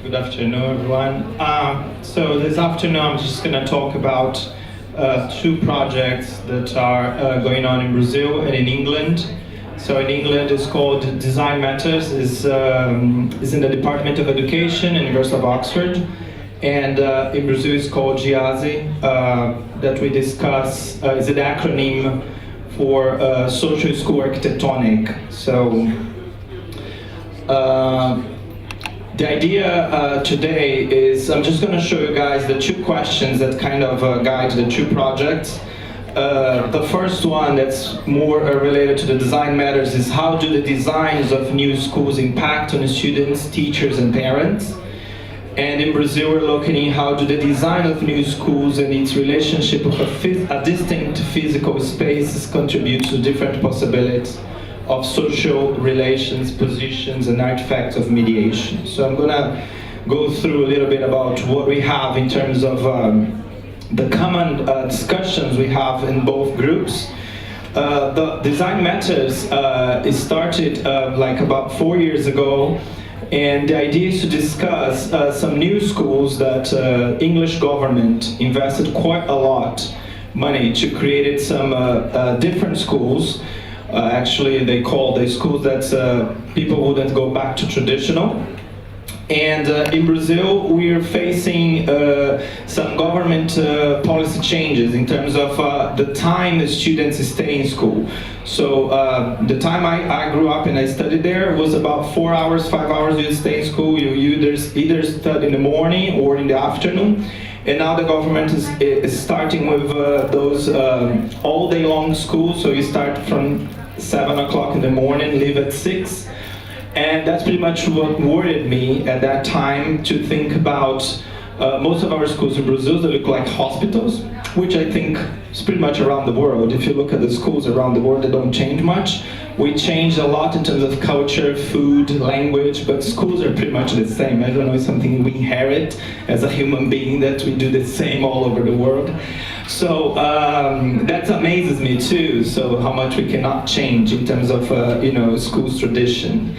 Good afternoon, everyone. So this afternoon, I'm just going to talk about two projects that are going on in Brazil and in England. So in England, it's called Design Matters. Is in the Department of Education, University of Oxford, and in Brazil, it's called GIASE. That we discuss is an acronym for Social School Architectonic. So. The idea today is I'm just going to show you guys the two questions that kind of guide the two projects. The first one that's more related to the design matters is how do the designs of new schools impact on the students, teachers and parents? And in Brazil we're looking at how do the design of new schools and its relationship with a distinct physical spaces contribute to different possibilities of social relations, positions, and artifacts of mediation. So I'm gonna go through a little bit about what we have in terms of the common discussions we have in both groups. The Design Matters is started like about 4 years ago, and the idea is to discuss some new schools that English government invested quite a lot money to create some different schools. Actually, they call the schools that people wouldn't go back to traditional. And in Brazil, we're facing some government policy changes in terms of the time the students stay in school. So the time I grew up and I studied there was about 4 hours, 5 hours you stay in school. You either study in the morning or in the afternoon. And now the government is starting with those all day long schools. So you start from 7 o'clock in the morning, leave at 6. And that's pretty much what worried me at that time, to think about most of our schools in Brazil, they look like hospitals, which I think is pretty much around the world. If you look at the schools around the world, they don't change much. We changed a lot in terms of culture, food, language, but schools are pretty much the same. I don't know, it's something we inherit as a human being, that we do the same all over the world. So that amazes me too, so how much we cannot change in terms of school's tradition.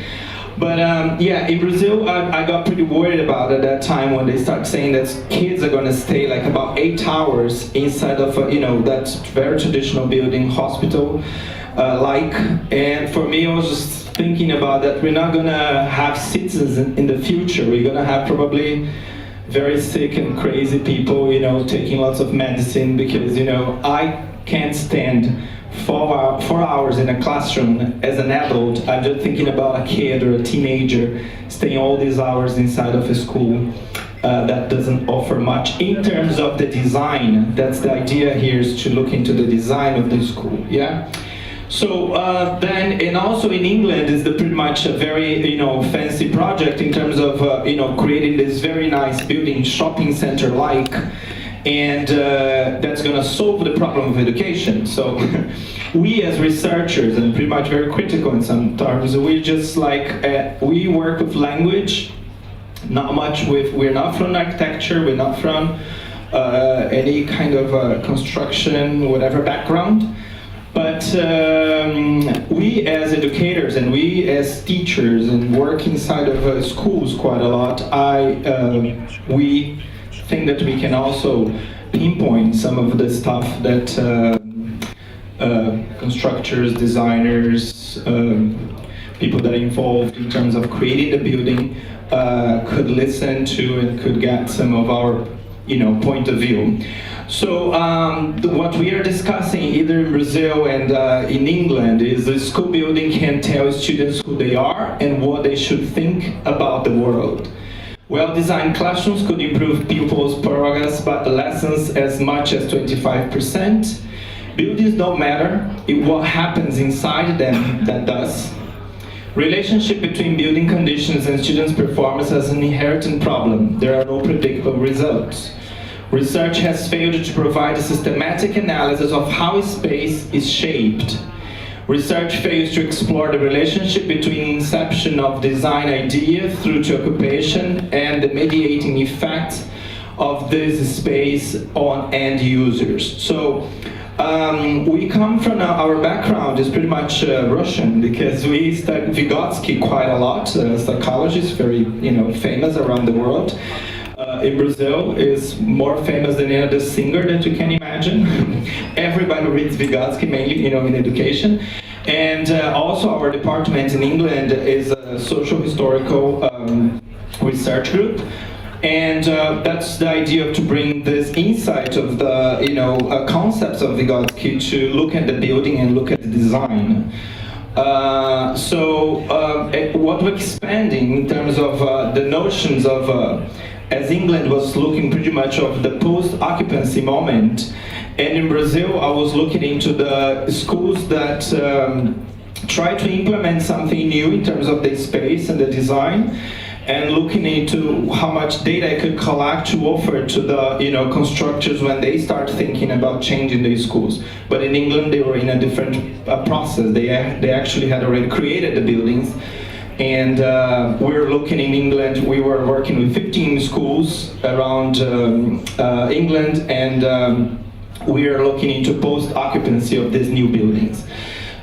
But yeah, in Brazil, I got pretty worried about at that time when they start saying that kids are going to stay like about 8 hours inside of that very traditional building, hospital like. And for me, I was just thinking about that we're not going to have citizens in the future. We're going to have probably very sick and crazy people, taking lots of medicine, because I can't stand 4 hours in a classroom as an adult. I'm just thinking about a kid or a teenager staying all these hours inside of a school that doesn't offer much in terms of the design. That's the idea here, is to look into the design of the school. Yeah. So then, and also in England is pretty much a very fancy project in terms of creating this very nice building, shopping center like. And that's going to solve the problem of education. So we as researchers, and pretty much very critical in some terms, we just we work with language, not much with, we're not from architecture, we're not from any kind of construction, whatever background. But we as educators and we as teachers and work inside of schools quite a lot, we think that we can also pinpoint some of the stuff that constructors, designers, people that are involved in terms of creating the building could listen to and could get some of our point of view. So what we are discussing either in Brazil and in England is the school building can tell students who they are and what they should think about the world. Well-designed classrooms could improve pupils' progress by lessons as much as 25%. Buildings don't matter, it's what happens inside them that does. Relationship between building conditions and students' performance is an inherent problem. There are no predictable results. Research has failed to provide a systematic analysis of how space is shaped. Research fails to explore the relationship between inception of design idea through to occupation and the mediating effects of this space on end users. So We come from our background is pretty much Russian, because we studied Vygotsky quite a lot. Psychologist, very famous around the world. In Brazil, is more famous than any other singer that you can imagine. Everybody reads Vygotsky, mainly in education. And also our department in England is a social historical research group. And that's the idea of to bring this insight of the concepts of Vygotsky to look at the building and look at the design. What we're expanding in terms of the notions of, as England was looking pretty much of the post-occupancy moment, and in Brazil I was looking into the schools that try to implement something new in terms of the space and the design, and looking into how much data I could collect to offer to the constructors when they start thinking about changing their schools. But in England they were in a different process. They actually had already created the buildings, and we're looking in England. We were working with 15 schools around England, and we are looking into post-occupancy of these new buildings.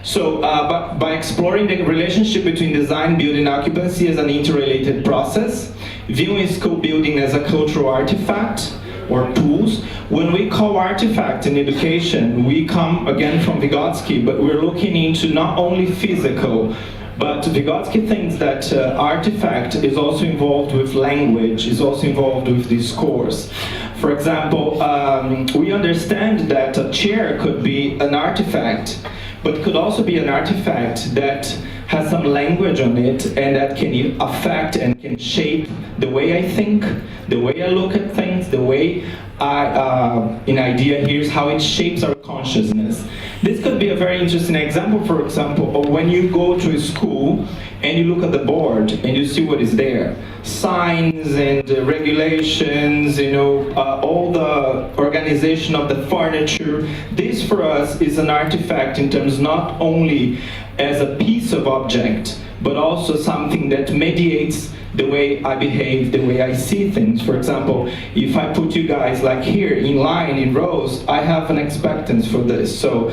So by exploring the relationship between design, building, occupancy as an interrelated process, viewing school building as a cultural artifact or tools. When we call artifact in education, we come again from Vygotsky, but we're looking into not only physical, but Vygotsky thinks that artifact is also involved with language, is also involved with discourse. For example, we understand that a chair could be an artifact, but could also be an artifact that has some language on it, and that can affect and can shape the way I think, the way I look at things, the way an idea here's how it shapes our consciousness. This could be a very interesting example, for example, of when you go to a school and you look at the board and you see what is there. Signs and regulations, all the organization of the furniture. This for us is an artifact in terms not only as a piece of object, but also something that mediates the way I behave, the way I see things. For example, if I put you guys like here in line, in rows, I have an expectancy for this. So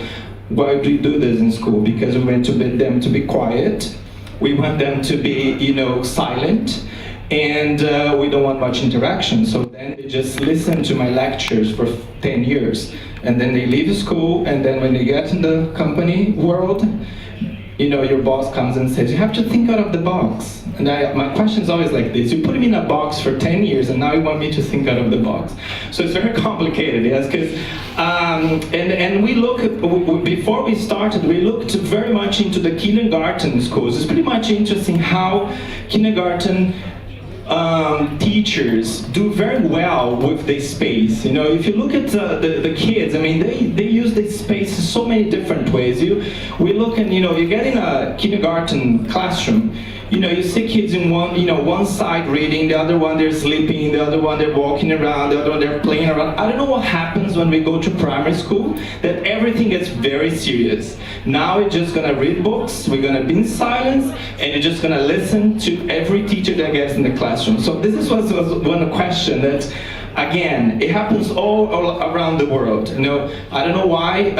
why do you do this in school? Because we want them to be quiet, we want them to be, silent, and we don't want much interaction. So then they just listen to my lectures for 10 years, and then they leave school, and then when they get in the company world, your boss comes and says, you have to think out of the box. And my question is always like this: you put me in a box for 10 years and now you want me to think out of the box. So it's very complicated, yes, because, and we look, before we started, we looked very much into the kindergarten schools. It's pretty much interesting how kindergarten teachers do very well with the space. If you look at the kids, they use the space in so many different ways. We look and you get in a kindergarten classroom. You see kids in one side reading, the other one they're sleeping, the other one they're walking around, the other one they're playing around. I don't know what happens when we go to primary school, that everything gets very serious. Now we're just gonna read books, we're gonna be in silence, and you're just gonna listen to every teacher that gets in the classroom. So this was one question that, again, it happens all around the world. I don't know why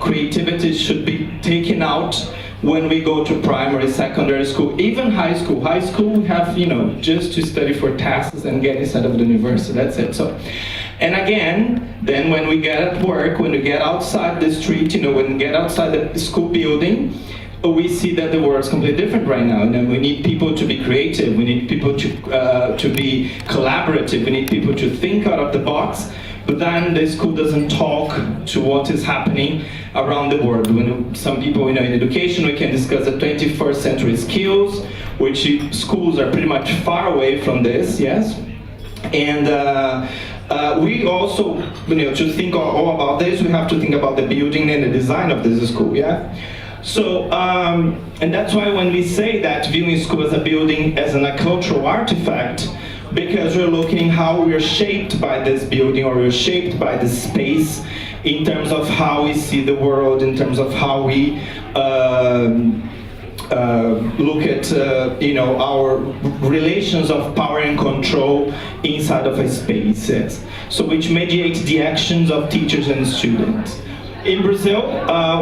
creativity should be taken out when we go to primary, secondary school, even high school. High school, we have, just to study for tests and get inside of the university, that's it. So, and again, then when we get at work, when we get outside the street, when we get outside the school building, we see that the world's completely different right now. We need people to be creative, we need people to be collaborative, we need people to think out of the box. But then the school doesn't talk to what is happening around the world. When some people, in education, we can discuss the 21st century skills, which schools are pretty much far away from this, yes? And we also, to think all about this, we have to think about the building and the design of this school, yeah? So, and that's why when we say that viewing school as a building as a cultural artifact, because we're looking how we're shaped by this building, or we're shaped by this space in terms of how we see the world, in terms of how we look at our relations of power and control inside of a space, yes. So which mediates the actions of teachers and students. In Brazil,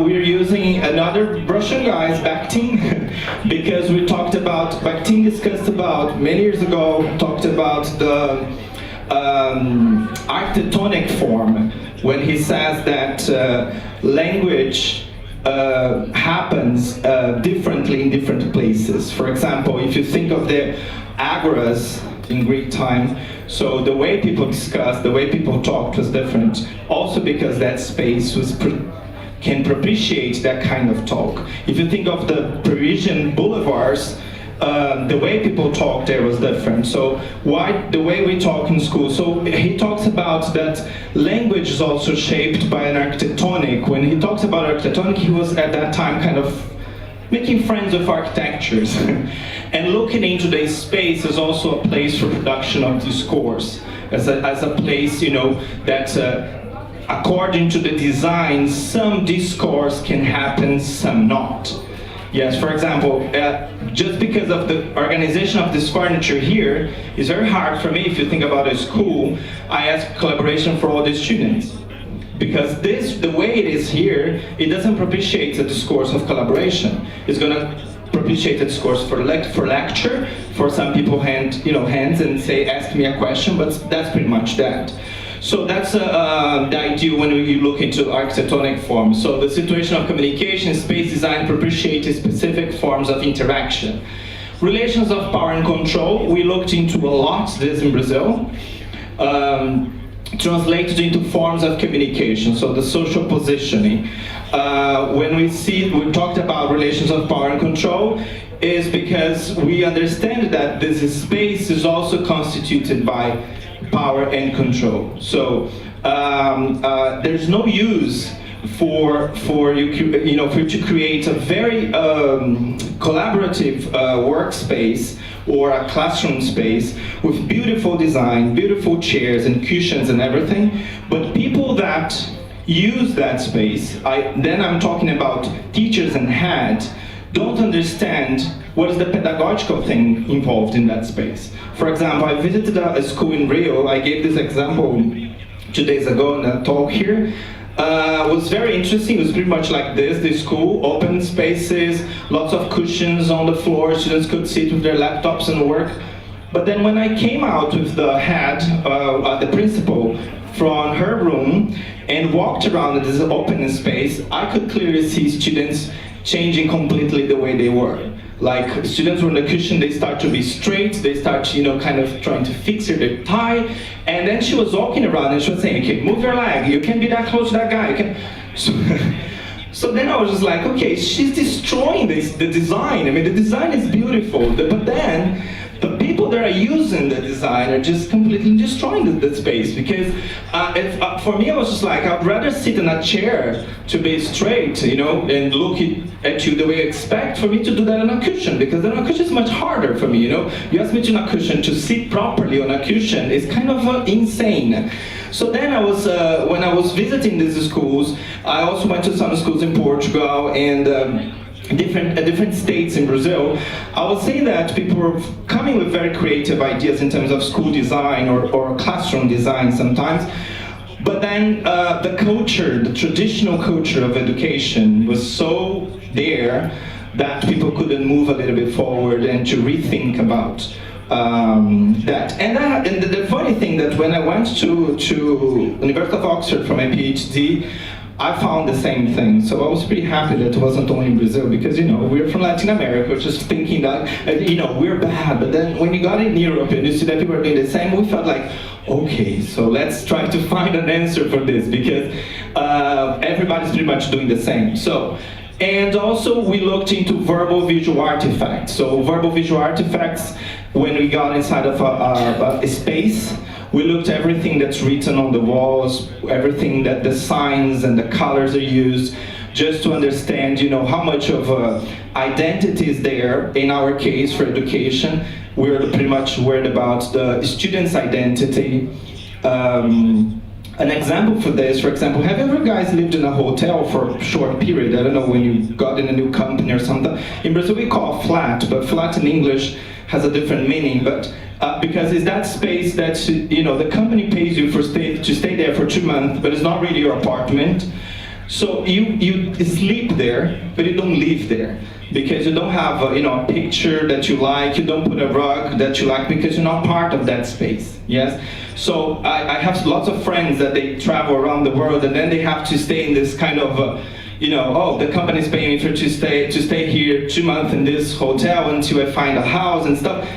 we're using another Russian guy's Bakhtin because we talked about, Bakhtin discussed about, many years ago, talked about the architectonic form when he says that language happens differently in different places. For example, if you think of the agoras in Greek time, so the way people discussed, the way people talked was different. Also because that space was can propitiate that kind of talk. If you think of the Parisian boulevards, the way people talk there was different. So why the way we talk in school? So he talks about that language is also shaped by an architectonic. When he talks about architectonic, he was at that time kind of making friends with architectures. And looking into the space is also a place for production of discourse, as a place, you know, that according to the design, some discourse can happen, some not. Yes, for example, just because of the organization of this furniture here, it's very hard for me, if you think about a school, I ask collaboration for all the students. Because this, the way it is here, it doesn't propitiate a discourse of collaboration. It's going to propitiate a discourse for lecture, for some people hands and say, ask me a question, but that's pretty much that. So that's the idea when you look into architectonic forms. So the situation of communication, space design propitiates specific forms of interaction. Relations of power and control, we looked into a lot this in Brazil. Translated into forms of communication, so the social positioning. When we talked about relations of power and control, is because we understand that this space is also constituted by power and control. So there's no use for you to create a very collaborative workspace or a classroom space with beautiful design, beautiful chairs and cushions and everything, but people that use that space, then I'm talking about teachers and heads, don't understand what is the pedagogical thing involved in that space. For example, I visited a school in Rio. I gave this example 2 days ago in a talk here. It was very interesting. It was pretty much like this, the school, open spaces, lots of cushions on the floor, students could sit with their laptops and work. But then when I came out with the head, the principal, from her room and walked around this open space, I could clearly see students changing completely the way they were. Like students were on the cushion, they start to be straight, they start, kind of trying to fix their tie, and then she was walking around and she was saying, okay, move your leg, you can't be that close to that guy, you can... So then I was just like, okay, she's destroying the design. I mean, the design is beautiful, but then the people that are using the design are just completely destroying the space. Because for me, I was just like, I'd rather sit in a chair to be straight, and look at you the way you expect for me to do that on a cushion, because then a cushion is much harder for me, You ask me to on a cushion, to sit properly on a cushion is kind of insane. So then when I was visiting these schools, I also went to some schools in Portugal and different states in Brazil. I would say that people were coming with very creative ideas in terms of school design or classroom design sometimes. But then the culture, the traditional culture of education was so there that people couldn't move a little bit forward and to rethink about that. And the funny thing that when I went to University of Oxford for my PhD, I found the same thing. So I was pretty happy that it wasn't only in Brazil, because we're from Latin America, just thinking that we're bad. But then when you got in Europe and you see that people are doing the same, we felt like, okay, so let's try to find an answer for this, because everybody's pretty much doing the same. So. And also we looked into verbal visual artifacts. So verbal visual artifacts, when we got inside of a space, we looked at everything that's written on the walls, everything that the signs and the colors are used, just to understand, how much of identity is there. In our case, for education, we're pretty much worried about the student's identity. An example for this, for example, have you ever guys lived in a hotel for a short period? I don't know, when you got in a new company or something. In Brazil we call flat, but flat in English has a different meaning. But because it's that space that the company pays you to stay there for 2 months, but it's not really your apartment. So you sleep there, but you don't live there, because you don't have a picture that you like, you don't put a rug that you like, because you're not part of that space. Yes. So I have lots of friends that they travel around the world, and then they have to stay in this kind of oh, the company's paying me to stay here 2 months in this hotel until I find a house and stuff.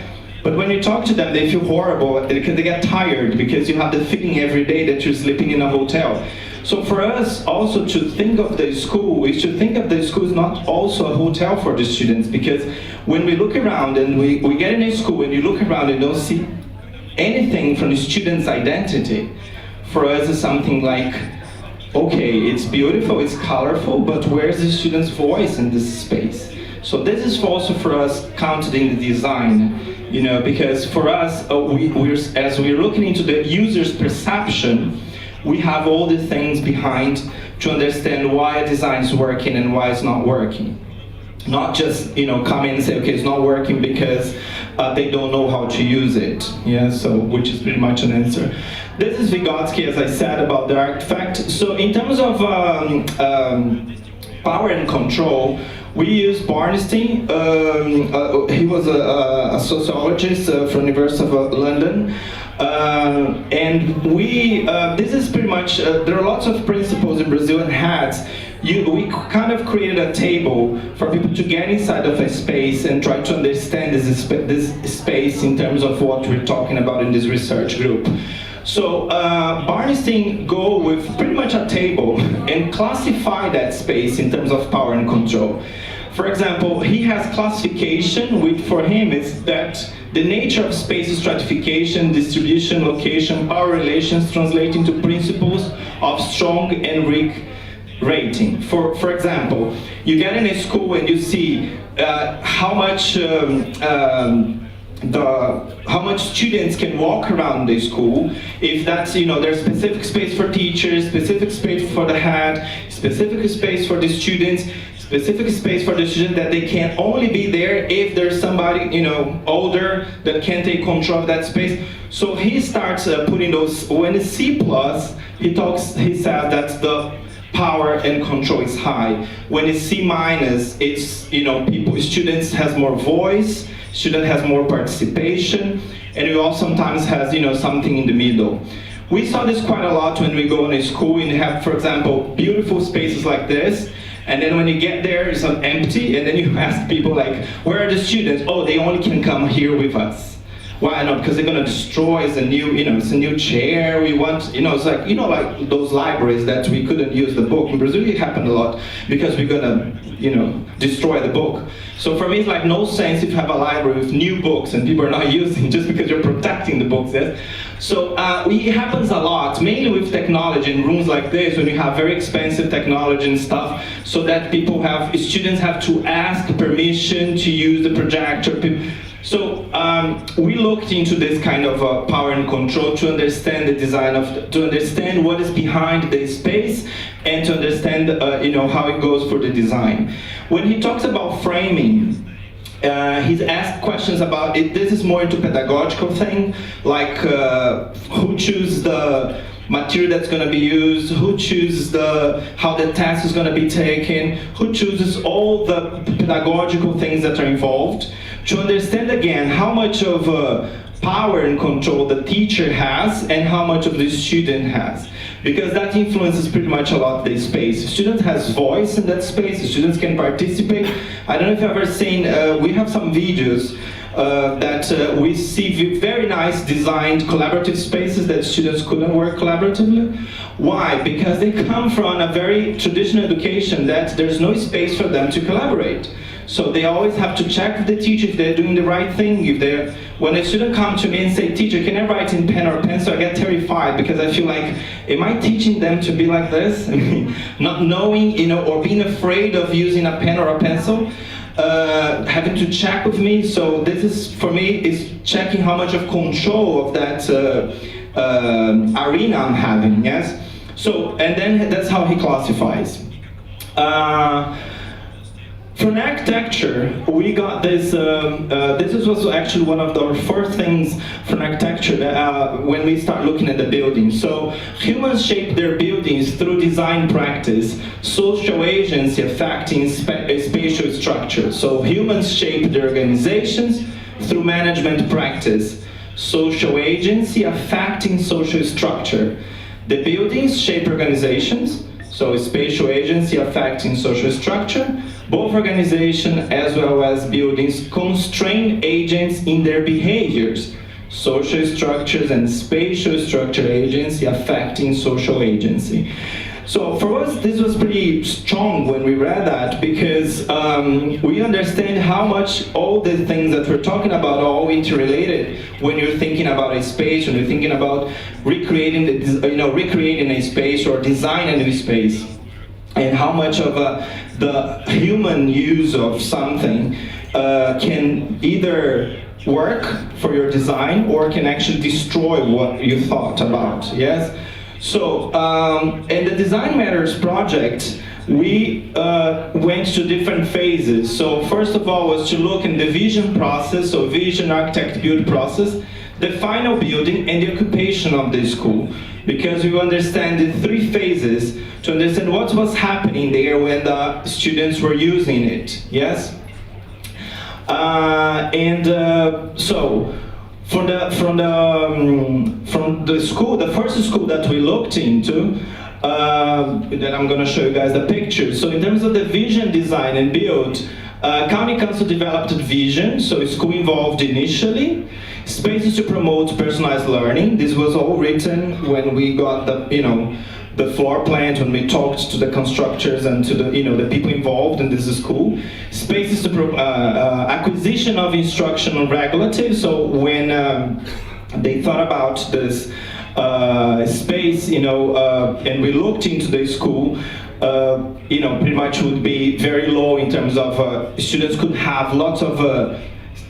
But when you talk to them, they feel horrible because they get tired, because you have the feeling every day that you're sleeping in a hotel. So for us also to think of the school, we should think of the school as not also a hotel for the students, because when we look around and we get in a school and you look around and don't see anything from the student's identity, for us is something like, okay, it's beautiful, it's colorful, but where's the student's voice in this space? So this is also for us counted in the design, because for us, as we're looking into the user's perception, we have all the things behind to understand why a design is working and why it's not working. Not just come in and say, okay, it's not working because they don't know how to use it. Yeah, so which is pretty much an answer. This is Vygotsky, as I said, about the artifact. So in terms of power and control, we use Bernstein. He was a sociologist from University of London. And this is pretty much, there are lots of principles in Brazil and hats. We kind of created a table for people to get inside of a space and try to understand this space in terms of what we're talking about in this research group. So Bernstein go with pretty much a table and classify that space in terms of power and control. For example, he has classification, which for him is that the nature of space is stratification, distribution, location, power relations translate into principles of strong and weak rating. For example, you get in a school and you see how much students can walk around the school. If that's, there's specific space for teachers, specific space for the head, specific space for the students, specific space for the student, that they can only be there if there's somebody, older that can take control of that space. So he starts putting those, when it's C+, he says that the power and control is high. When it's C-, it's, students has more voice, student has more participation, and we also sometimes has, something in the middle. We saw this quite a lot when we go in a school and have, for example, beautiful spaces like this, and then when you get there, it's empty, and then you ask people like, where are the students? Oh, they only can come here with us. Why not? Because they're gonna destroy, it's a new chair, we want, it's like, like those libraries that we couldn't use the book. In Brazil it happened a lot, because we're gonna, destroy the book. So for me it's like no sense if you have a library with new books and people are not using just because you're protecting the books, yes? So it happens a lot, mainly with technology in rooms like this, when you have very expensive technology and stuff, so that students have to ask permission to use the projector. So we looked into this kind of power and control to understand the design to understand what is behind the space, and to understand how it goes for the design. When he talks about framing, he's asked questions about it. This is more into pedagogical thing, like who chooses the material that's going to be used, who chooses how the test is going to be taken, who chooses all the pedagogical things that are involved, to understand again how much of power and control the teacher has and how much of the student has. Because that influences pretty much a lot the space. The student has voice in that space, the students can participate. I don't know if you've ever seen, we have some videos that we see very nice designed collaborative spaces that students couldn't work collaboratively. Why? Because they come from a very traditional education that there's no space for them to collaborate. So they always have to check with the teacher if they're doing the right thing. When a student comes to me and say, teacher, can I write in pen or pencil? I get terrified, because I feel like, am I teaching them to be like this? Not knowing, or being afraid of using a pen or a pencil, having to check with me. So this is, for me, is checking how much of control of that arena I'm having, yes? So, and then that's how he classifies. From architecture, we got this. This was actually one of the first things from architecture that, when we start looking at the buildings. So humans shape their buildings through design practice, social agency affecting spatial structure. So humans shape their organizations through management practice, social agency affecting social structure. The buildings shape organizations, so spatial agency affecting social structure. Both organizations as well as buildings constrain agents in their behaviors, social structures and spatial structure agency affecting social agency. So for us, this was pretty strong when we read that, because we understand how much all the things that we're talking about are all interrelated when you're thinking about a space, when you're thinking about recreating recreating a space or design a new space, and how much of the human use of something can either work for your design or can actually destroy what you thought about, yes? So, in the Design Matters project, we went to different phases. So first of all was to look in the vision process, so vision, architect, build process, the final building, and the occupation of the school. Because we understand the three phases to understand what was happening there when the students were using it, yes? So, from the school, the first school that we looked into, then I'm going to show you guys the pictures. So in terms of the vision, design, and build, County Council developed vision, so school involved initially. Spaces to promote personalized learning. This was all written when we got the floor plans, when we talked to the constructors and to the people involved in this school. Spaces to acquisition of instructional regulatives. So when they thought about this space, and we looked into the school, pretty much would be very low in terms of students could have lots of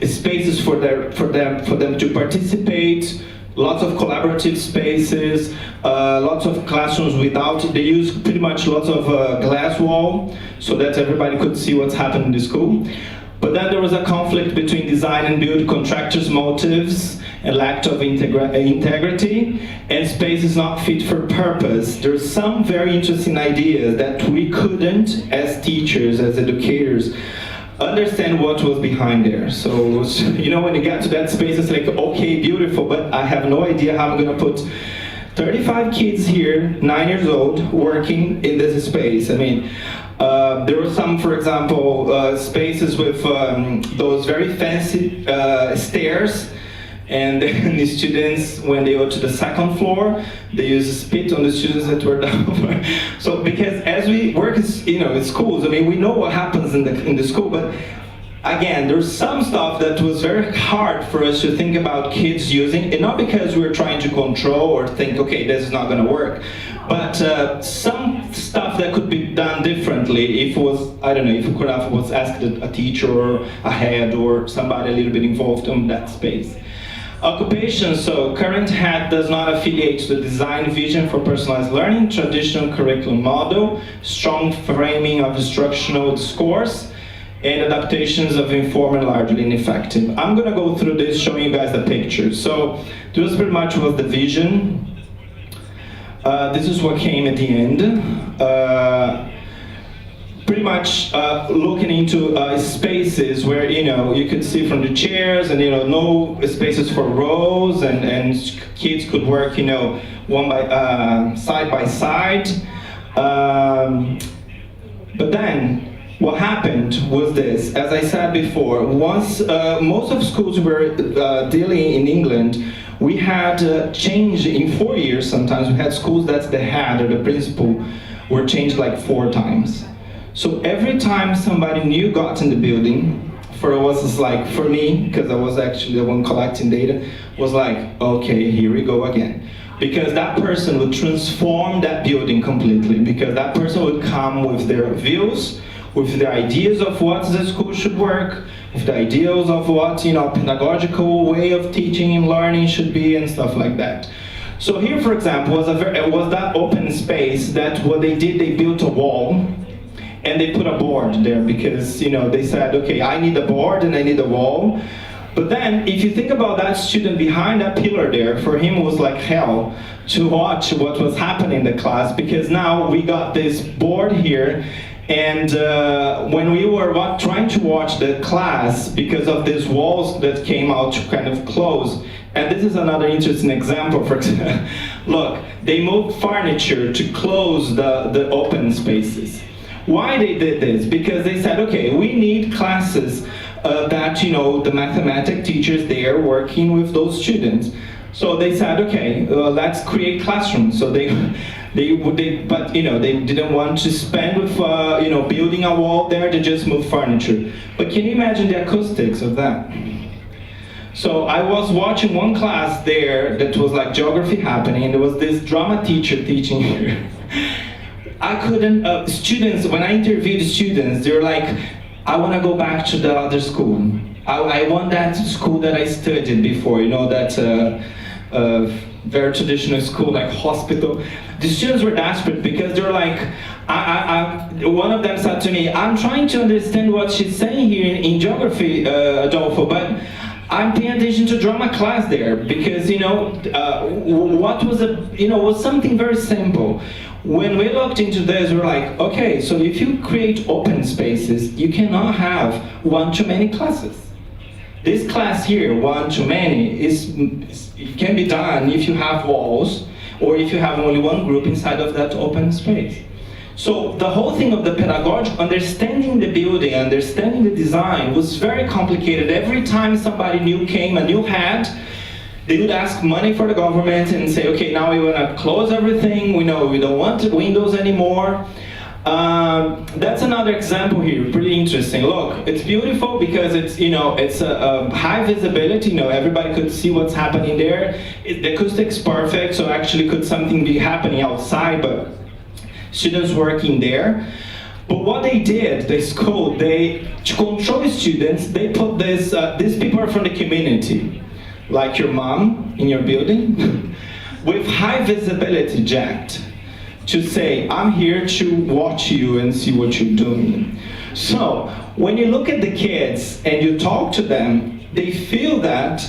spaces for them to participate, lots of collaborative spaces, lots of classrooms without, they use pretty much lots of glass wall so that everybody could see what's happening in the school. But then there was a conflict between design and build contractors' motives and lack of integrity, and space is not fit for purpose. There's some very interesting ideas that we couldn't, as teachers, as educators, understand what was behind there. So, when you get to that space, it's like, okay, beautiful, but I have no idea how I'm gonna put 35 kids here, 9 years old, working in this space. I mean, there were some, for example, spaces with those very fancy stairs, and then the students, when they go to the second floor, they use spit on the students that were down. So, because as we work, in schools, I mean, we know what happens in the school, but again, there's some stuff that was very hard for us to think about kids using, and not because we were trying to control or think, okay, this is not going to work, but some stuff that could be done differently if it was, I don't know, if we could have was asked a teacher or a head or somebody a little bit involved in that space. Occupation, so current head does not affiliate to the design vision for personalized learning, traditional curriculum model, strong framing of instructional discourse, and adaptations of informal and largely ineffective. I'm going to go through this showing you guys the pictures. So this pretty much was the vision. This is what came at the end. Pretty much looking into spaces where you could see from the chairs, and no spaces for rows, and kids could work one by side. But then what happened was this. As I said before, once most of schools were dealing in England, we had change in 4 years. Sometimes we had schools that the head or the principal were changed like 4 times. So every time somebody new got in the building, for me, because I was actually the one collecting data, was like, okay, here we go again. Because that person would transform that building completely, because that person would come with their views, with the ideas of what the school should work, with the ideas of what pedagogical way of teaching and learning should be, and stuff like that. So here, for example, was that open space that what they did, they built a wall. and they put a board there because, you know, they said, okay, I need a board and I need a wall. But then, if you think about that student behind that pillar there, for him it was like hell to watch what was happening in the class, because now we got this board here, and when we were trying to watch the class, because of these walls that came out to kind of close, and this is another interesting example, for example, look, they moved furniture to close the open spaces. Why they did this? Because they said, okay, we need classes that, you know, the mathematics teachers there working with those students. So they said, okay, let's create classrooms. So but you know, they didn't want to spend with you know, building a wall there. They just moved furniture. But can you imagine the acoustics of that? So I was watching one class there that was like geography happening, and there was this drama teacher teaching here. I couldn't, students, when I interviewed students, they were like, I want to go back to the other school. I want that school that I studied before, you know, that very traditional school, like hospital. The students were desperate because they were like, one of them said to me, I'm trying to understand what she's saying here in geography, Adolfo, but I'm paying attention to drama class there because, you know, what was was something very simple. When we looked into this, we were like, okay, so if you create open spaces, you cannot have one-to-many classes. This class here, one-to-many, it can be done if you have walls or if you have only one group inside of that open space. So the whole thing of the pedagogy, understanding the building, understanding the design was very complicated. Every time somebody new came, a new head, they would ask money for the government and say, okay, now we want to close everything, we know we don't want windows anymore. That's another example here, pretty interesting. Look, it's beautiful because it's, you know, it's a high visibility, you know, everybody could see what's happening there. The acoustics perfect, so actually could something be happening outside, but students working there. But what they did, the school, to control students, they put this, these people are from the community, like your mom in your building, with high visibility jacked, to say, I'm here to watch you and see what you're doing. So, when you look at the kids and you talk to them, they feel that,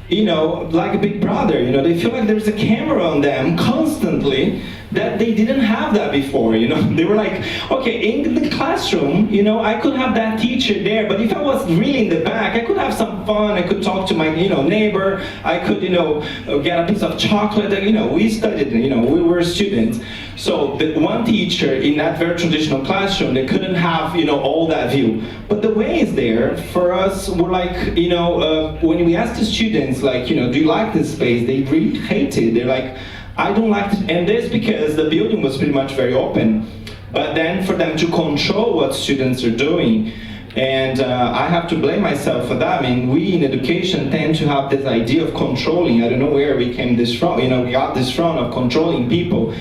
you know, like a big brother, you know, they feel like there's a camera on them constantly, that they didn't have that before, you know. They were like, okay, in the classroom, you know, I could have that teacher there, but if I was really in the back, I could have some fun, I could talk to my, you know, neighbor, I could, you know, get a piece of chocolate, you know, we studied, you know, we were students. So the one teacher in that very traditional classroom, they couldn't have, you know, all that view. But the way is there, for us, we're like, you know, when we ask the students, like, you know, do you like this space? They really hate it. They're like, I don't like it. And this because the building was pretty much very open. But then for them to control what students are doing, and I have to blame myself for that. I mean, we in education tend to have this idea of controlling. I don't know where we came this from. You know, we got this from of controlling people.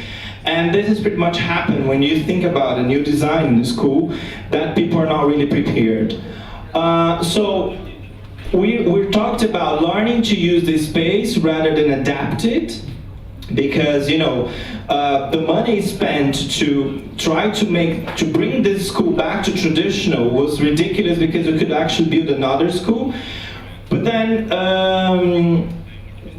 And this has pretty much happened when you think about a new design in the school, that people are not really prepared. So we talked about learning to use this space rather than adapt it, because, you know, the money spent to try to bring this school back to traditional was ridiculous, because we could actually build another school. But then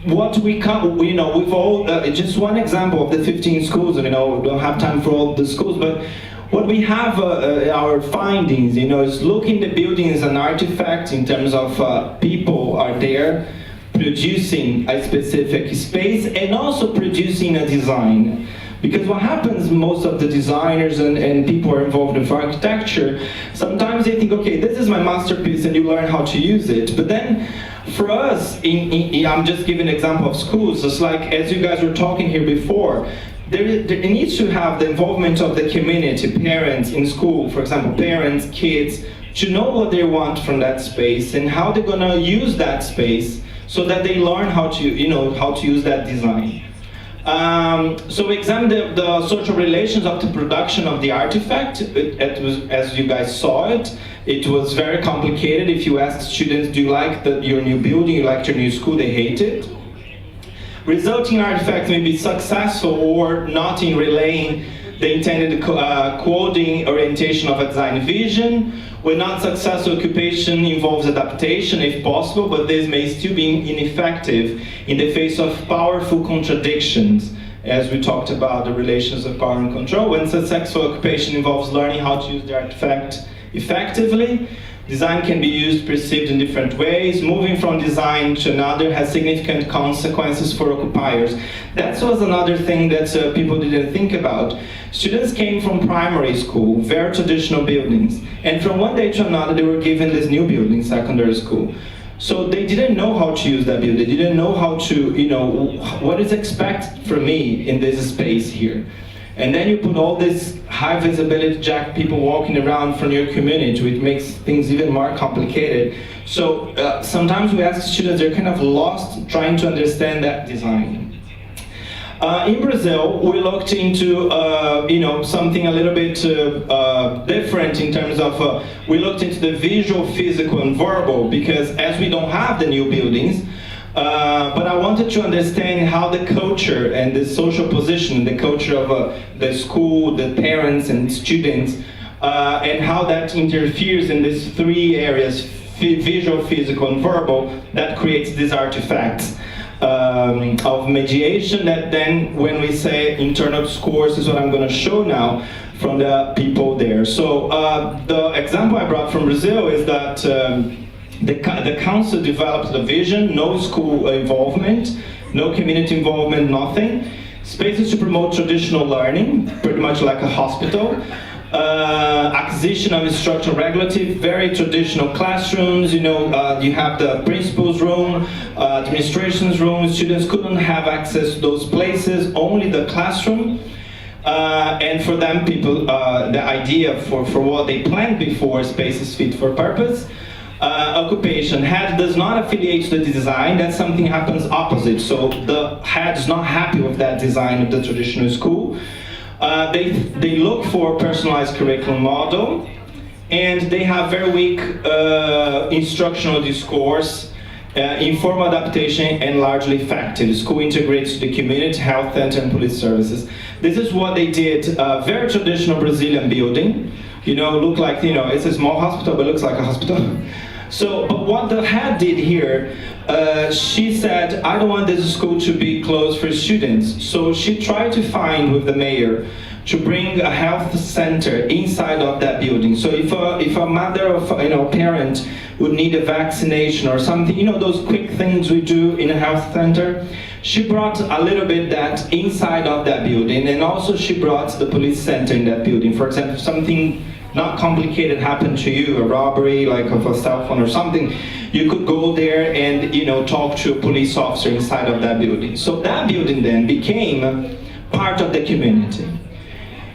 what we come, you know, with all, just one example of the 15 schools, you know, we don't have time for all the schools, but what we have, our findings, you know, is looking the building as an artifact in terms of people are there producing a specific space and also producing a design. Because what happens, most of the designers and people are involved in architecture, sometimes they think, okay, this is my masterpiece, and you learn how to use it. But then, for us, I'm just giving an example of schools, it's like, as you guys were talking here before, there needs to have the involvement of the community, parents in school, for example, parents, kids, to know what they want from that space and how they're gonna use that space so that they learn how to, you know, how to use that design. So we examined the social relations of the production of the artifact. It was, as you guys saw it, it was very complicated. If you ask students, do you like your new building, you like your new school, they hate it. Resulting artifacts may be successful or not in relaying the intended coding orientation of a design vision. When not successful, occupation involves adaptation if possible, but this may still be ineffective in the face of powerful contradictions, as we talked about the relations of power and control. When successful occupation involves learning how to use the artifact effectively, design can be used, perceived in different ways. Moving from design to another has significant consequences for occupiers. That was another thing that people didn't think about. Students came from primary school, very traditional buildings, and from one day to another they were given this new building, secondary school. So they didn't know how to use that building. They didn't know how to, what is expected from me in this space here. And then you put all this high visibility jack people walking around from your community, which makes things even more complicated. So sometimes we ask students, they're kind of lost trying to understand that design. In Brazil, we looked into something a little bit different in terms of, we looked into the visual, physical, and verbal, because as we don't have the new buildings, but I wanted to understand how the culture and the social position, the culture of the school, the parents and students, and how that interferes in these three areas, visual, physical, and verbal, that creates these artifacts of mediation that then, when we say internal scores, is what I'm going to show now from the people there. So the example I brought from Brazil is that the council developed the vision, no school involvement, no community involvement, nothing. Spaces to promote traditional learning, pretty much like a hospital. Acquisition of instructional regulative, very traditional classrooms, you have the principal's room, administration's room. Students couldn't have access to those places, only the classroom. And for them, the idea for what they planned before, spaces fit for purpose. Occupation, head does not affiliate to the design, that's something happens opposite. So the head is not happy with that design of the traditional school. They look for a personalized curriculum model, and they have very weak instructional discourse, informal adaptation, and largely effective. School integrates the community, health center, and police services. This is what they did, very traditional Brazilian building. Look like, it's a small hospital, but it looks like a hospital. So, but what the head did here, she said, I don't want this school to be closed for students. So she tried to find with the mayor to bring a health center inside of that building. So if a mother or parent would need a vaccination or something, those quick things we do in a health center, she brought a little bit that inside of that building, and also she brought the police center in that building. For example, something not complicated happened to you, a robbery like of a cell phone or something, you could go there and talk to a police officer inside of that building. So that building then became part of the community.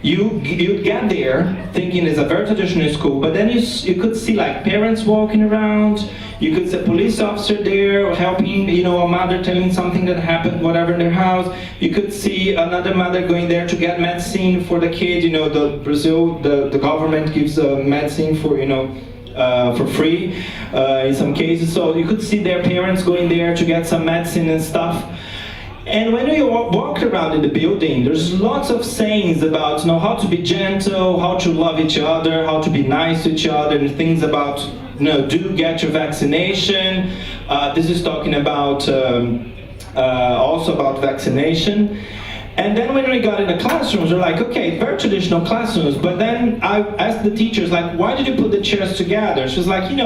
You get there thinking it's a very traditional school, but then you could see like parents walking around, you could see a police officer there helping, a mother telling something that happened, whatever in their house. You could see another mother going there to get medicine for the kid. Brazil, the government gives medicine for free in some cases. So you could see their parents going there to get some medicine and stuff. And when you walk around in the building, there's lots of sayings about how to be gentle, how to love each other, how to be nice to each other, and things about do get your vaccination. This is talking about also about vaccination. And then when we got in the classrooms, we're like, okay, very traditional classrooms, but then I asked the teachers, like, why did you put the chairs together? She was like, we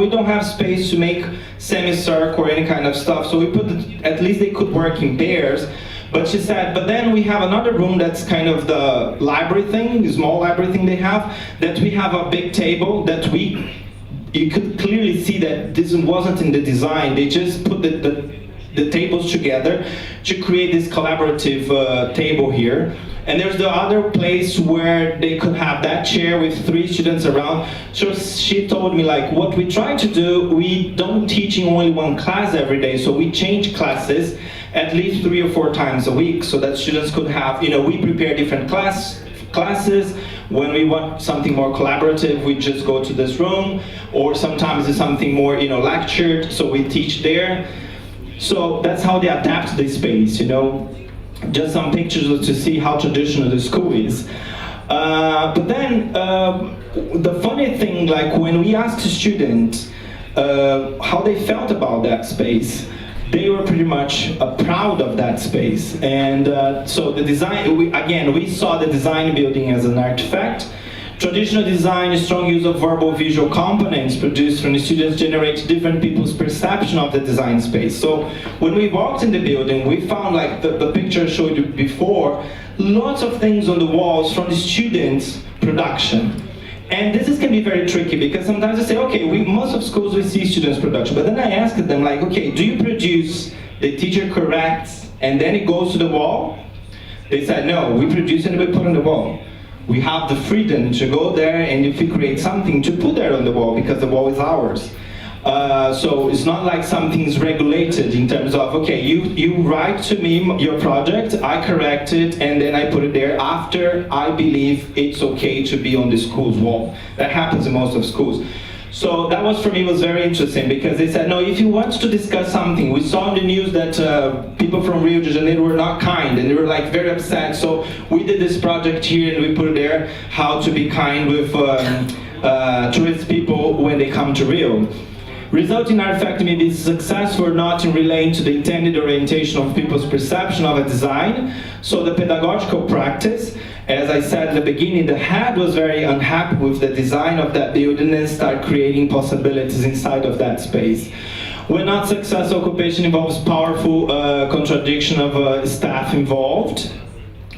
don't have space to make semicircle or any kind of stuff, so we put, at least they could work in pairs. But she said, but then we have another room that's kind of the library thing, the small library thing they have, that we have a big table that you could clearly see that this wasn't in the design, they just put the tables together to create this collaborative table here. And there's the other place where they could have that chair with 3 students around. So she told me, like, what we try to do, we don't teach in only one class every day, so we change classes at least 3 or 4 times a week so that students could have, we prepare different classes. When we want something more collaborative, we just go to this room, or sometimes it's something more, lectured, so we teach there. So that's how they adapt the space, just some pictures to see how traditional the school is. But then the funny thing, like when we asked students how they felt about that space, they were pretty much proud of that space. And so the design, we saw the design building as an artifact. Traditional design, strong use of verbal visual components produced from the students generates different people's perception of the design space. So when we walked in the building, we found, like the picture I showed you before, lots of things on the walls from the students' production. And this can be very tricky because sometimes I say, okay, most of schools we see students' production, but then I ask them, like, okay, do you produce, the teacher corrects, and then it goes to the wall? They said, no, we produce and we put on the wall. We have the freedom to go there and if we create something to put there on the wall because the wall is ours. So it's not like something's regulated in terms of, okay, you write to me your project, I correct it, and then I put it there after I believe it's okay to be on the school's wall. That happens in most of schools. So that was, for me, was very interesting because they said, no, if you want to discuss something, we saw in the news that people from Rio de Janeiro were not kind and they were like very upset. So we did this project here and we put there how to be kind with tourist people when they come to Rio. Resulting artifact may be successful or not in relating to the intended orientation of people's perception of a design. So the pedagogical practice, as I said at the beginning, the head was very unhappy with the design of that building and started creating possibilities inside of that space. When not successful, occupation involves powerful contradiction of staff involved.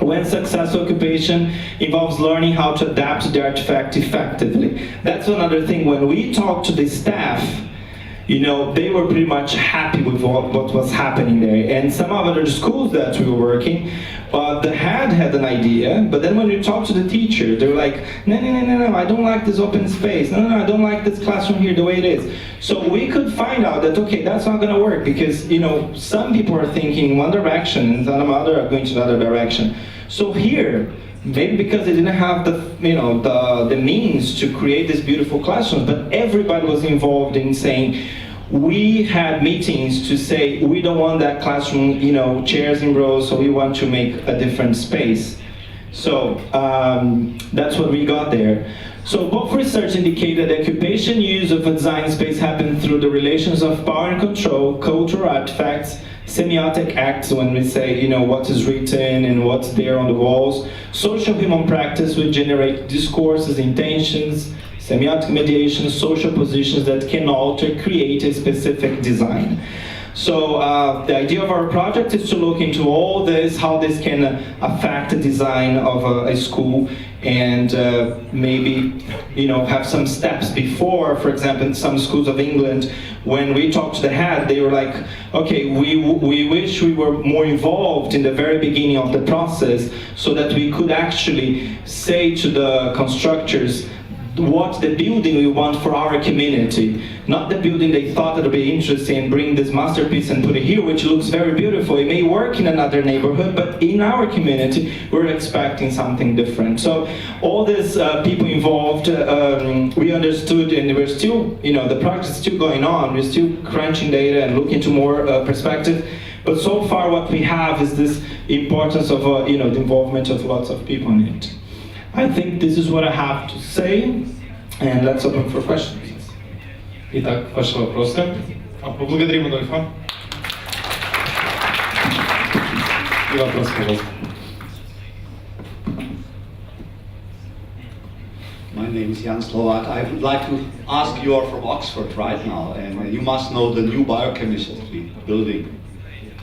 When successful occupation involves learning how to adapt to the artifact effectively. That's another thing. When we talk to the staff, you know, they were pretty much happy with what was happening there. And some of other schools that we were working, the head had an idea, but then when you talk to the teacher, they were like, no, I don't like this open space. No, I don't like this classroom here the way it is. So we could find out that, okay, that's not going to work because, you know, some people are thinking in one direction and some other are going to another direction. So here, maybe because they didn't have the means to create these beautiful classrooms, but everybody was involved in saying, we had meetings to say, we don't want that classroom, you know, chairs in rows, so we want to make a different space. So that's what we got there. So both research indicated the occupation use of a design space happened through the relations of power and control, cultural artifacts, semiotic acts, when we say, you know, what is written and what's there on the walls. Social human practice would generate discourses, intentions, semiotic mediation, social positions that can alter, create a specific design. So the idea of our project is to look into all this, how this can affect the design of a school, and maybe, you know, have some steps before. For example, in some schools of England, when we talked to the head, they were like, okay, we wish we were more involved in the very beginning of the process so that we could actually say to the constructors what the building we want for our community. Not the building they thought it would be interesting, bring this masterpiece and put it here, which looks very beautiful. It may work in another neighborhood, but in our community, we're expecting something different. So all these people involved, we understood, and we're still, you know, the project is still going on. We're still crunching data and looking to more perspective. But so far what we have is this importance of, you know, the involvement of lots of people in it. I think this is what I have to say, and let's open for questions. Итак, ваши вопросы. Поблагодарим Адольфа. И вопрос, пожалуйста. My name is Jan Slovak. I would like to ask, you are from Oxford right now, and you must know the new Biochemistry Building.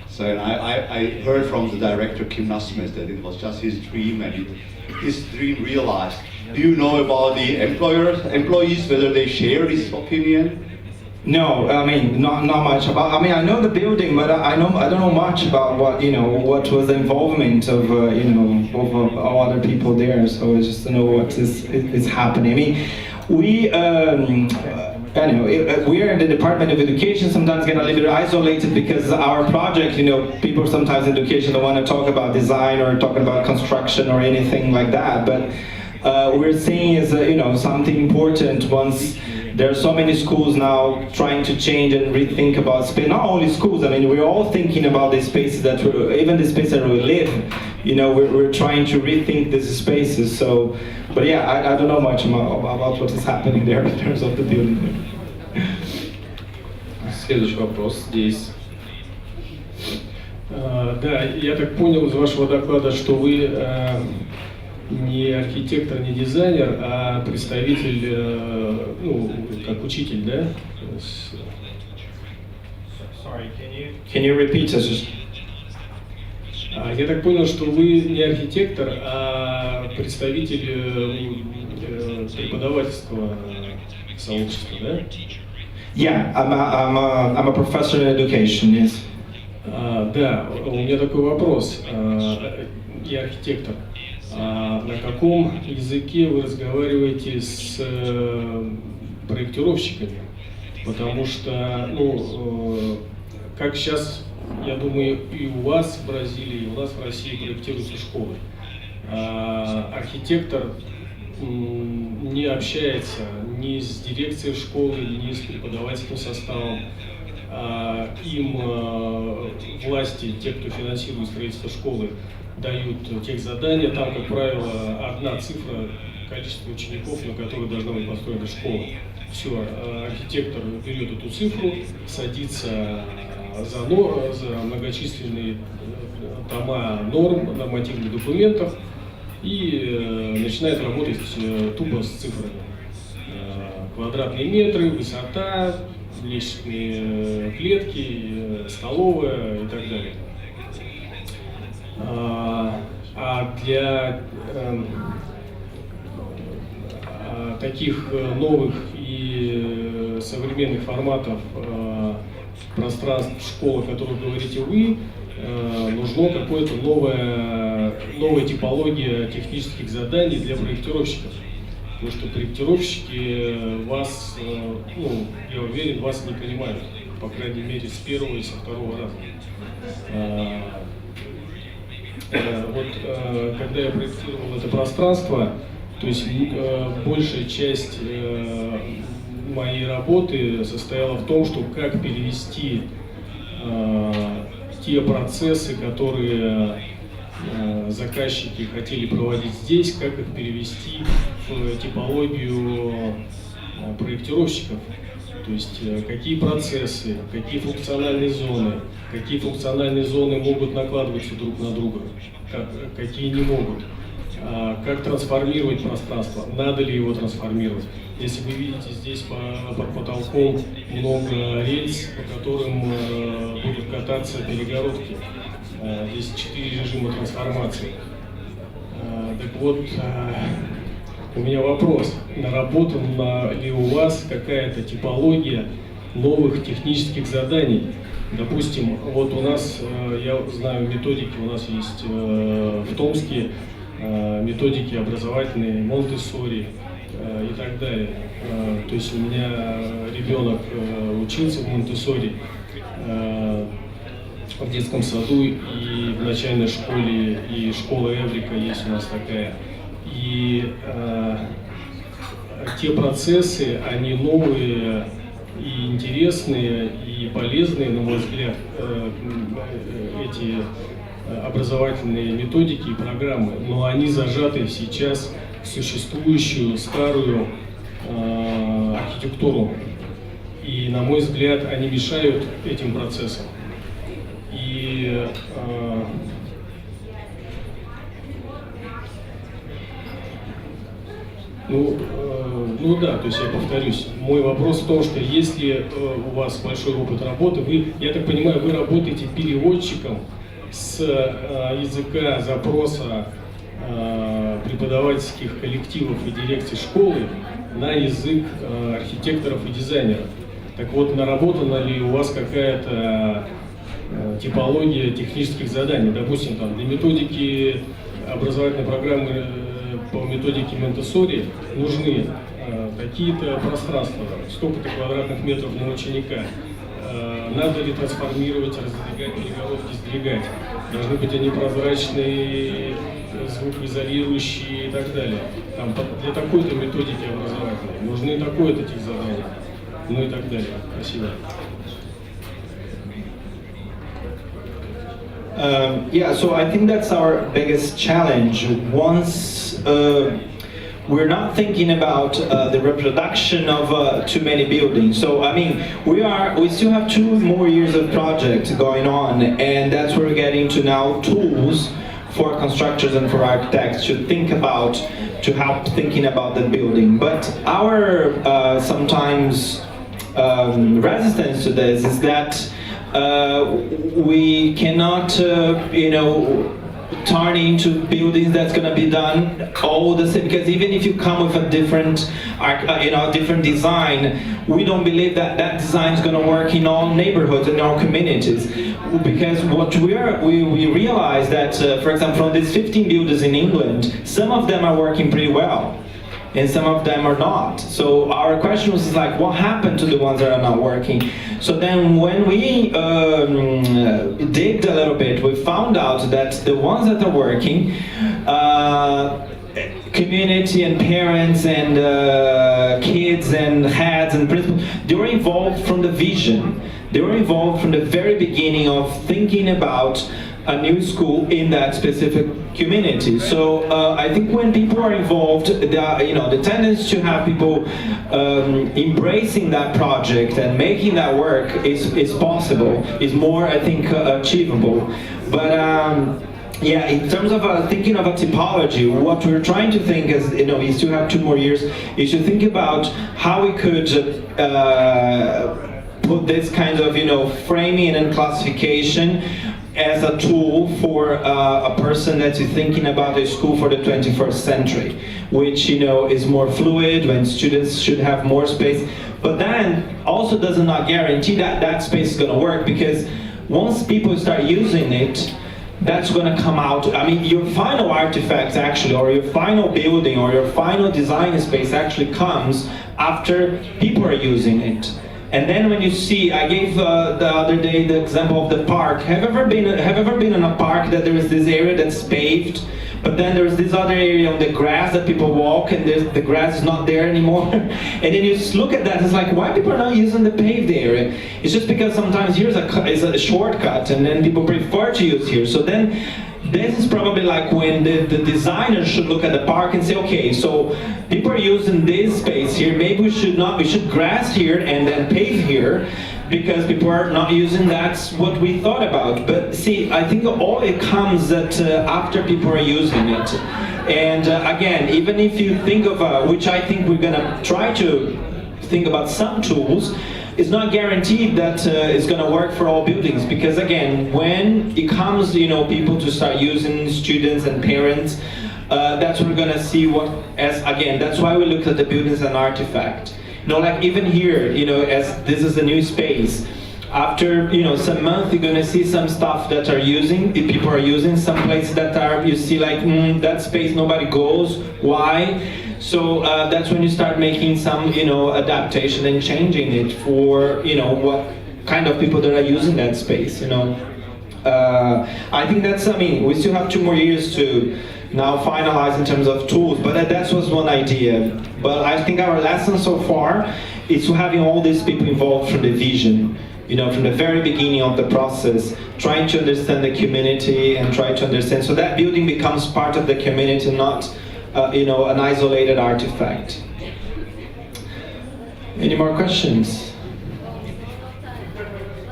So I heard from the director, Kim Nasmith, that it was just his dream, and his dream realized. Do you know about the employees, whether they share his opinion? No, I mean, not much about. I mean, I know the building, but I don't know much about what, you know, what was the involvement of you know, of all other people there. So it's just to know what is happening. I mean, we. Anyway, we are in the Department of Education, sometimes get a little bit isolated because our project, you know, people sometimes in education don't want to talk about design or talk about construction or anything like that, but we're seeing is, you know, something important once there are so many schools now trying to change and rethink about space. Not only schools, I mean, we're all thinking about the spaces that even the space that we live. you know, we're trying to rethink these spaces. So, but yeah, I don't know much about what is happening there in terms of the building. Следующий вопрос здесь. Да, я так понял из вашего доклада, что вы не архитектор, не дизайнер, а представитель, ну, как учитель, да? Sorry, can you repeat this? Я так понял, что вы не архитектор, а представитель преподавательского сообщества, да? Yeah, I'm a professor in education, yes. Да, у меня такой вопрос. Я архитектор. На каком языке вы разговариваете с проектировщиками? Потому что, ну, как сейчас, я думаю, и у вас в Бразилии, и у нас в России проектируются школы. Архитектор не общается ни с дирекцией школы, ни с преподавательским составом. Им власти, те, кто финансирует строительство школы, дают тех задания. Там, как правило, одна цифра количества учеников, на которых должна быть построена школа. Все, архитектор берет эту цифру, садится за многочисленные тома норм, нормативных документов и начинает работать тупо с цифрами. Квадратные метры, высота, лестничные клетки, столовая и так далее. А для таких новых и современных форматов пространств школы, о которых говорите вы, нужна какая-то новая типология технических заданий для проектировщиков. Потому что проектировщики вас, ну, я уверен, вас не понимают, по крайней мере, с первого и со второго раза. Вот когда я проектировал это пространство, то есть большая часть моей работы состояла в том, что как перевести те процессы, которые заказчики хотели проводить здесь, как их перевести в типологию проектировщиков. То есть какие процессы, какие функциональные зоны могут накладываться друг на друга, какие не могут. Как трансформировать пространство, надо ли его трансформировать. Если вы видите, здесь под потолком много рельс, по которым будут кататься перегородки. Здесь 4 режима трансформации. Так вот, у меня вопрос. Наработана ли у вас какая-то типология новых технических заданий? Допустим, вот у нас, я знаю методики, у нас есть в Томске методики образовательные, Монтессори и так далее. То есть у меня ребенок учился в Монтессори в детском саду и в начальной школе, и школа Эврика есть у нас такая. И те процессы, они новые и интересные, и полезные, на мой взгляд, эти образовательные методики и программы, но они зажаты сейчас в существующую старую архитектуру. И, на мой взгляд, они мешают этим процессам. И ну да, то есть я повторюсь, мой вопрос в том, что если у вас большой опыт работы, вы, я так понимаю, вы работаете переводчиком с языка запроса преподавательских коллективов и дирекций школы на язык архитекторов и дизайнеров. Так вот, наработана ли у вас какая-то типология технических заданий? Допустим, там, для методики образовательной программы по методике Монтессори нужны какие-то пространства, столько-то квадратных метров на ученика. Надо ли трансформировать, раздвигать, перегородки сдвигать? Должны быть они прозрачные, звукоизолирующие и так далее. Там, для такой-то методики образовательной нужны такое-то тип заданий, ну и так далее. Спасибо. Yeah, so I think that's our biggest challenge. Once we're not thinking about the reproduction of too many buildings. So I mean, we still have 2 more years of project going on, and that's where we're getting to now tools for constructors and for architects to think about, to help thinking about the building. But our sometimes resistance to this is that we cannot, you know, turn into buildings that's going to be done all the same, because even if you come with a different you know, different design, we don't believe that that design is going to work in all neighborhoods and all communities, because what we realize that for example, from these 15 buildings in England, some of them are working pretty well and some of them are not. So our question was like, what happened to the ones that are not working? So then when we digged a little bit, we found out that the ones that are working, community and parents and kids and heads and principals, they were involved from the vision. They were involved from the very beginning of thinking about a new school in that specific community. So I think when people are involved, you know, the tendency to have people embracing that project and making that work is possible, is more, I think, achievable. But yeah, in terms of thinking of a typology, what we're trying to think is, you know, we still have 2 more years, is to think about how we could put this kind of, you know, framing and classification as a tool for a person that's thinking about a school for the 21st century, which, you know, is more fluid, when students should have more space, but then also does not guarantee that that space is going to work, because once people start using it, that's going to come out. I mean, your final artifact actually, or your final building, or your final design space actually comes after people are using it. And then when you see, I gave the other day the example of the park. Have you ever been in a park that there is this area that's paved, but then there's this other area on the grass that people walk, and the grass is not there anymore? And then you just look at that, it's like, why people are not using the paved area? It's just because sometimes here's a shortcut, and then people prefer to use here. So then this is probably like when the designer should look at the park and say, okay, so people are using this space here, maybe we should grass here and then pave here, because people are not using that's what we thought about. But see, I think all it comes that after people are using it. And again, even if you think of, which I think we're gonna try to think about some tools, it's not guaranteed that it's going to work for all buildings, because again, when it comes, you know, people to start using, students and parents, that's what we're going to see again, that's why we look at the buildings as an artifact. You know, like even here, you know, as this is a new space, after, you know, some months, you're going to see some stuff that people are using, some places that are, you see like, that space nobody goes, why? So that's when you start making some, you know, adaptation and changing it for, you know, what kind of people that are using that space, you know. I think that's, I mean, we still have 2 more years to now finalize in terms of tools, but that was one idea. But I think our lesson so far is to having all these people involved from the vision, you know, from the very beginning of the process, trying to understand the community and try to understand, so that building becomes part of the community, not you know, an isolated artifact. Any more questions?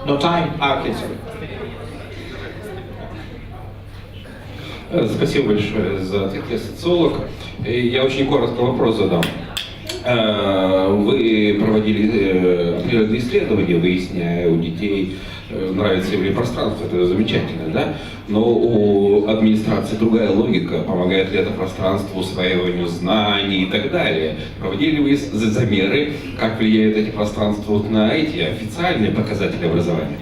No time? Okay, sorry. Спасибо большое за ответ, я социолог. Я очень коротко вопрос задам. Вы проводили определенные исследования, выясняя у детей, нравится им ли пространство, это замечательно, да? Но у администрации другая логика, помогает ли это пространство усваиванию знаний и так далее. Проводили ли вы замеры, как влияют эти пространства вот на эти официальные показатели образования?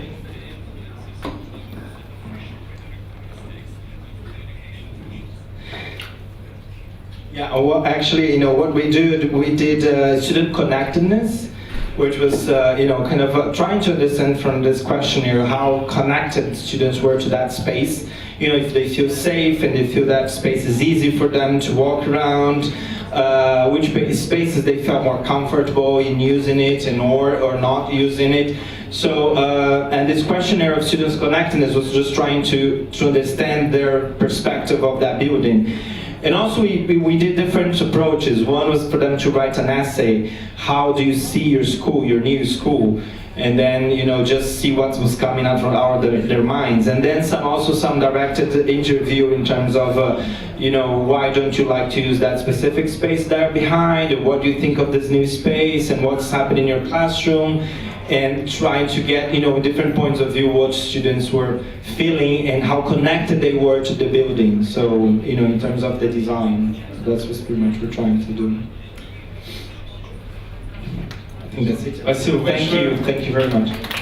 Yeah, well, actually, you know, what we did student connectedness, which was, you know, kind of trying to understand from this questionnaire how connected students were to that space. You know, if they feel safe and they feel that space is easy for them to walk around, which spaces they felt more comfortable in using it and or not using it. So, and this questionnaire of students' connectedness was just trying to understand their perspective of that building. And also we did different approaches. One was for them to write an essay. How do you see your school, your new school? And then, you know, just see what was coming out from their minds. And then some directed interview in terms of, you know, why don't you like to use that specific space there behind? Or what do you think of this new space? And what's happening in your classroom? And trying to get, you know, different points of view what students were feeling and how connected they were to the building. So, you know, in terms of the design, that's what pretty much we're trying to do. I think that's it. Спасибо большое. Thank you very much.